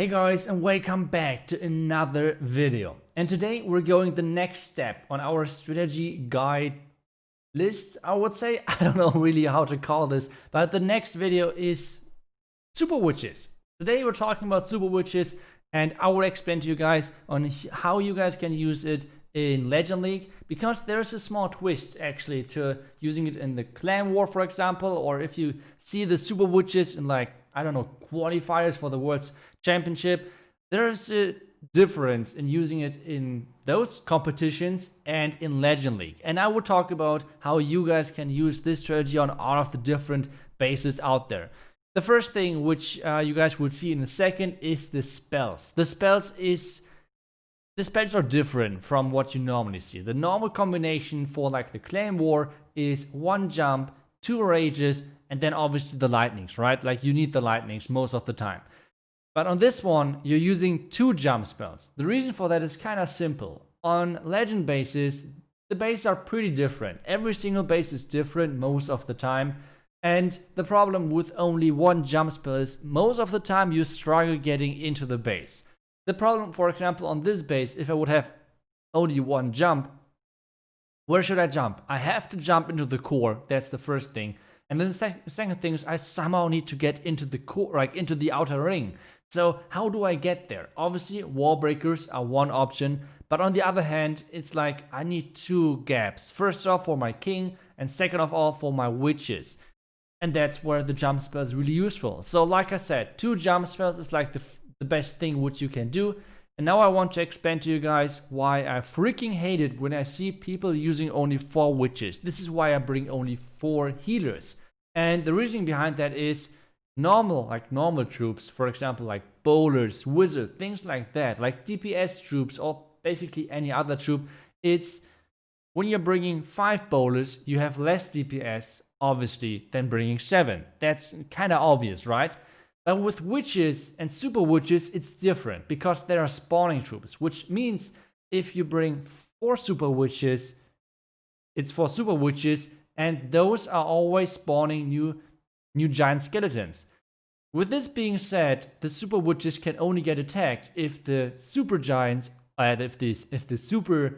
Hey guys, and welcome back to another video. And today we're going the next step on our strategy guide list, I would say. I don't know really how to call this, but the next video is super witches. Today we're talking about super witches, and I will explain to you guys on how you guys can use it in Legend League, because there's a small twist actually to using it in the clan war, for example, or if you see the super witches in, like, I don't know, qualifiers for the world's championship. There's a difference in using it in those competitions and in Legend League, and I will talk about how you guys can use this strategy on all of the different bases out there. The first thing which you guys will see in a second is the spells. The spells are different from what you normally see. The normal combination for like the clan war is 1 jump, 2 rages, and then obviously the lightnings, right? Like you need the lightnings most of the time. But on this one, you're using 2 jump spells. The reason for that is kind of simple. On legend bases, the bases are pretty different. Every single base is different most of the time. And the problem with only 1 jump spell is most of the time you struggle getting into the base. The problem, for example, on this base, if I would have only 1 jump, where should I jump? I have to jump into the core. That's the first thing. And then the second thing is I somehow need to get into the core, like into the outer ring. So how do I get there? Obviously, wall breakers are one option, but on the other hand, it's like I need 2 gaps. First off for my king, and second of all for my witches. And that's where the jump spell is really useful. So like I said, 2 jump spells is like the best thing which you can do. And now I want to explain to you guys why I freaking hate it when I see people using only 4 witches. This is why I bring only 4 healers. And the reason behind that is normal troops, for example, like bowlers, wizards, things like that, like DPS troops or basically any other troop. It's when you're bringing 5 bowlers, you have less DPS, obviously, than bringing 7. That's kind of obvious, right? But with witches and super witches, it's different because they are spawning troops, which means if you bring 4 super witches, it's 4 super witches, and those are always spawning new giant skeletons. With this being said, the super witches can only get attacked if the super giants, if the super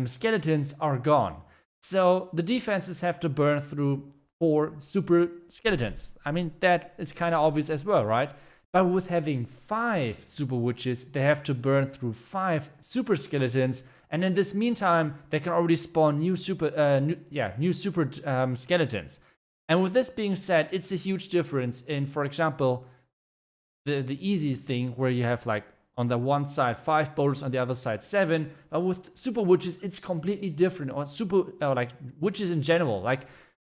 skeletons are gone. So the defenses have to burn through 4 super skeletons. I mean, that is kind of obvious as well, right? But with having 5 super witches, they have to burn through 5 super skeletons, and in this meantime, they can already spawn new super skeletons. And with this being said, it's a huge difference in, for example, the easy thing where you have like on the one side 5 bowlers, on the other side 7. But with super witches, it's completely different. Or like witches in general, like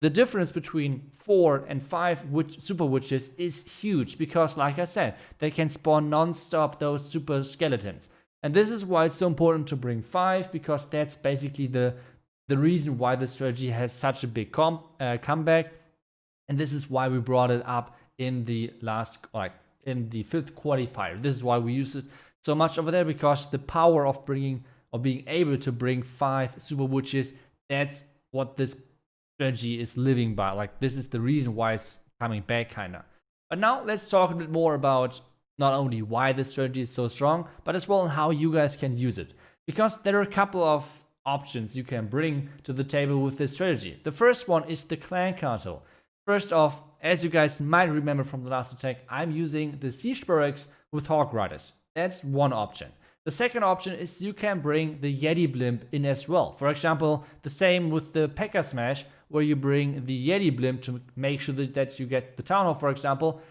the difference between 4 and 5 super witches is huge because, like I said, they can spawn non-stop those super skeletons. And this is why it's so important to bring 5, because that's basically the reason why the strategy has such a big comeback. And this is why we brought it up in the in the 5th qualifier. This is why we use it so much over there, because the power of being able to bring 5 super witches, that's what this strategy is living by. Like, this is the reason why it's coming back, kinda. But now let's talk a bit more about not only why this strategy is so strong, but as well on how you guys can use it. Because there are a couple of options you can bring to the table with this strategy. The first one is the clan castle. First off, as you guys might remember from the last attack, I'm using the siege barracks with hawk riders. That's one option. The second option is you can bring the Yeti blimp in as well. For example, the same with the P.E.K.K.A. smash, where you bring the Yeti blimp to make sure that you get the town hall, for example.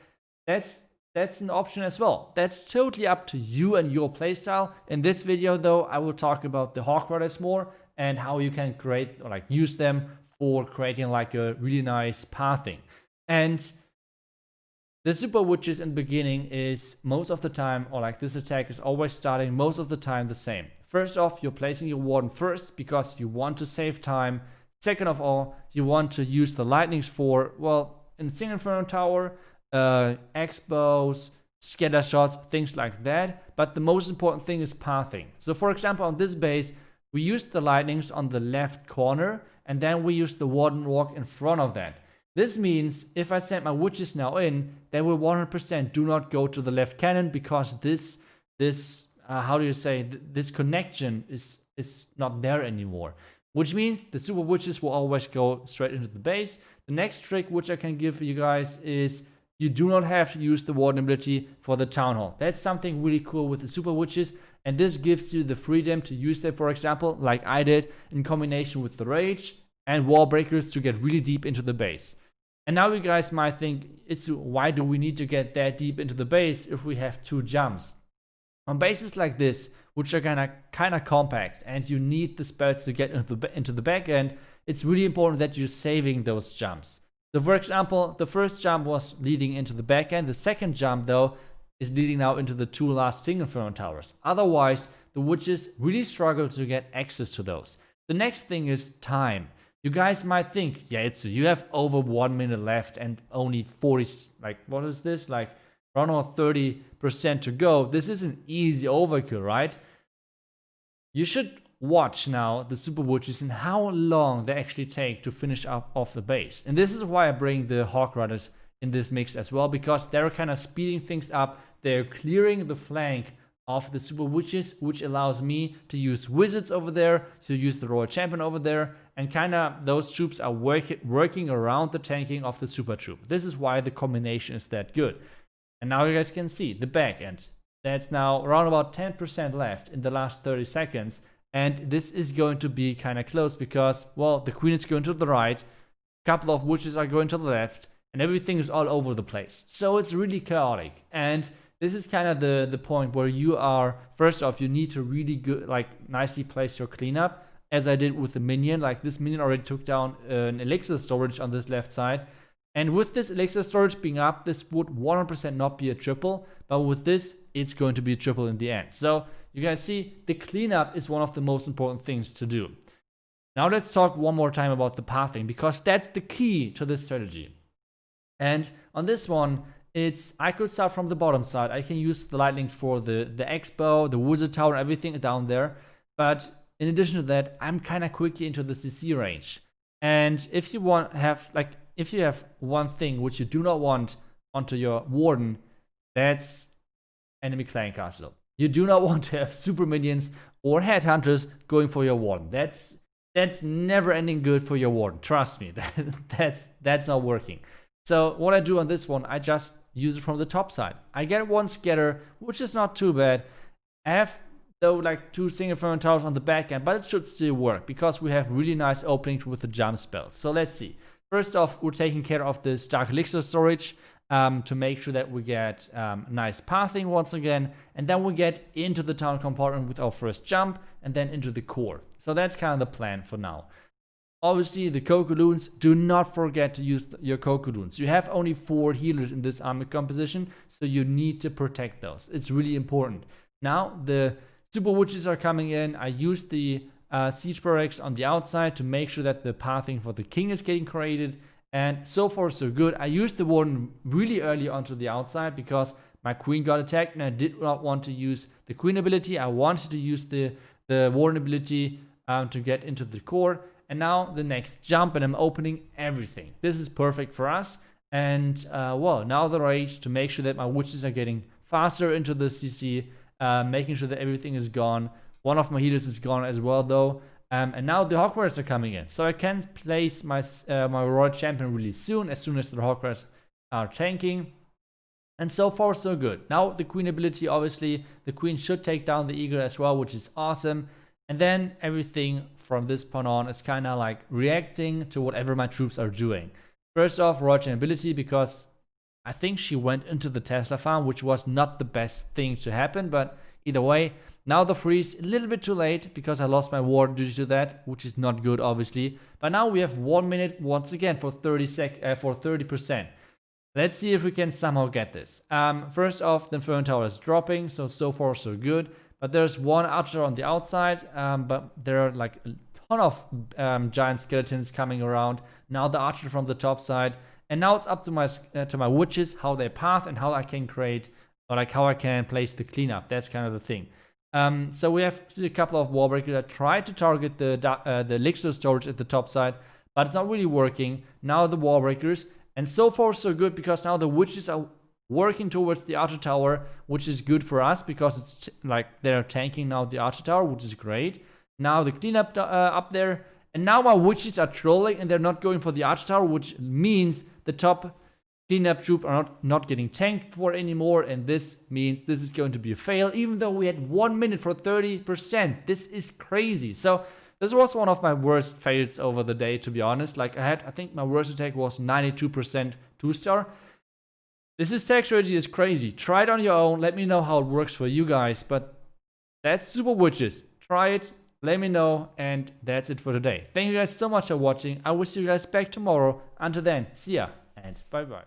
That's an option as well. That's totally up to you and your playstyle. In this video though, I will talk about the hawk riders more and how you can create or like use them for creating like a really nice pathing. And the super witches in the beginning is most of the time, or like this attack is always starting most of the time the same. First off, you're placing your warden first because you want to save time. Second of all, you want to use the lightnings for, well, in single inferno tower, expos, scatter shots, things like that. But the most important thing is pathing. So for example, on this base, we used the lightnings on the left corner, and then we used the warden walk in front of that. This means if I send my witches now in, they will 100% do not go to the left cannon, because this how do you say, this connection is not there anymore. Which means the super witches will always go straight into the base. The next trick which I can give you guys is you do not have to use the warden ability for the town hall. That's something really cool with the super witches, and this gives you the freedom to use them, for example, like I did, in combination with the rage and wall breakers to get really deep into the base. And now you guys might think, why do we need to get that deep into the base if we have 2 jumps? On bases like this, which are kind of compact, and you need the spells to get into the back end, it's really important that you're saving those jumps. So for example, the first jump was leading into the back end. The second jump, though, is leading now into the 2 last single inferno towers. Otherwise, the witches really struggle to get access to those. The next thing is time. You guys might think, yeah, you have over 1 minute left and only 40, like, what is this? Like, around 30% to go. This is an easy overkill, right? You should watch now the super witches and how long they actually take to finish up off the base. And this is why I bring the Hawk Riders in this mix as well, because they're kind of speeding things up. They're clearing the flank of the super witches, which allows me to use wizards over there, to use the royal champion over there, and kind of those troops are working around the tanking of the super troop. This is why the combination is that good. And now you guys can see the back end. That's now around about 10% left in the last 30 seconds. And this is going to be kind of close because, well, the queen is going to the right, a couple of witches are going to the left, and everything is all over the place. So it's really chaotic. And this is kind of the point where you are, first off, you need to really good, like, nicely place your cleanup, as I did with the minion. Like, this minion already took down an elixir storage on this left side. And with this elixir storage being up, this would 100% not be a triple, but with this, it's going to be a triple in the end. So you guys see, the cleanup is one of the most important things to do. Now let's talk one more time about the pathing, because that's the key to this strategy. And on this one, I could start from the bottom side. I can use the light links for the expo, the wizard tower, everything down there. But in addition to that, I'm kind of quickly into the CC range. And if you if you have one thing which you do not want onto your warden, that's enemy clan castle. You do not want to have super minions or headhunters going for your warden. That's never ending good for your warden. Trust me, that's not working. So what I do on this one, I just use it from the top side. I get one scatter, which is not too bad. I have though like 2 single inferno towers on the back end, but it should still work because we have really nice openings with the jump spells. So let's see. First off, we're taking care of this dark elixir storage to make sure that we get nice pathing once again, and then we get into the town compartment with our first jump, and then into the core. So that's kind of the plan for now. Obviously, the Cocooloons, do not forget to use your Cocooloons. You have only 4 healers in this army composition, so you need to protect those. It's really important. Now, the super witches are coming in. I use the siege barracks on the outside to make sure that the pathing for the king is getting created. And so far, so good. I used the warden really early onto the outside because my queen got attacked and I did not want to use the queen ability. I wanted to use the warden ability to get into the core. And now the next jump, and I'm opening everything. This is perfect for us. And well, now the rage to make sure that my witches are getting faster into the CC, making sure that everything is gone. One of my healers is gone as well, though. And now the Hawk Riders are coming in. So I can place my Royal Champion really soon as the Hawk Riders are tanking. And so far, so good. Now the Queen ability, obviously, the Queen should take down the Eagle as well, which is awesome. And then everything from this point on is kind of like reacting to whatever my troops are doing. First off, Royal Champion ability, because I think she went into the Tesla farm, which was not the best thing to happen, but either way. Now the freeze, a little bit too late because I lost my ward due to that, which is not good, obviously. But now we have 1 minute once again for 30%. Let's see if we can somehow get this. First off, the Inferno Tower is dropping, so far so good. But there's one archer on the outside, but there are like a ton of giant skeletons coming around. Now the archer from the top side, and now it's up to my witches how they path and how I can create, or like how I can place the cleanup. That's kind of the thing. So we have a couple of wall breakers that try to target the elixir storage at the top side, but it's not really working. Now the wall breakers, and so far so good, because now the witches are working towards the archer tower, which is good for us because it's like they're tanking now the archer tower, which is great. Now the cleanup up there, and now my witches are trolling and they're not going for the archer tower, which means the top cleanup troop are not getting tanked for anymore, and this means this is going to be a fail, even though we had 1 minute for 30%. This is crazy. So this was one of my worst fails over the day, to be honest. Like I think my worst attack was 92% 2-star. This attack strategy is crazy. Try it on your own. Let me know how it works for you guys. But that's Super Witches. Try it. Let me know. And that's it for today. Thank you guys so much for watching. I will see you guys back tomorrow. Until then, see ya and bye bye.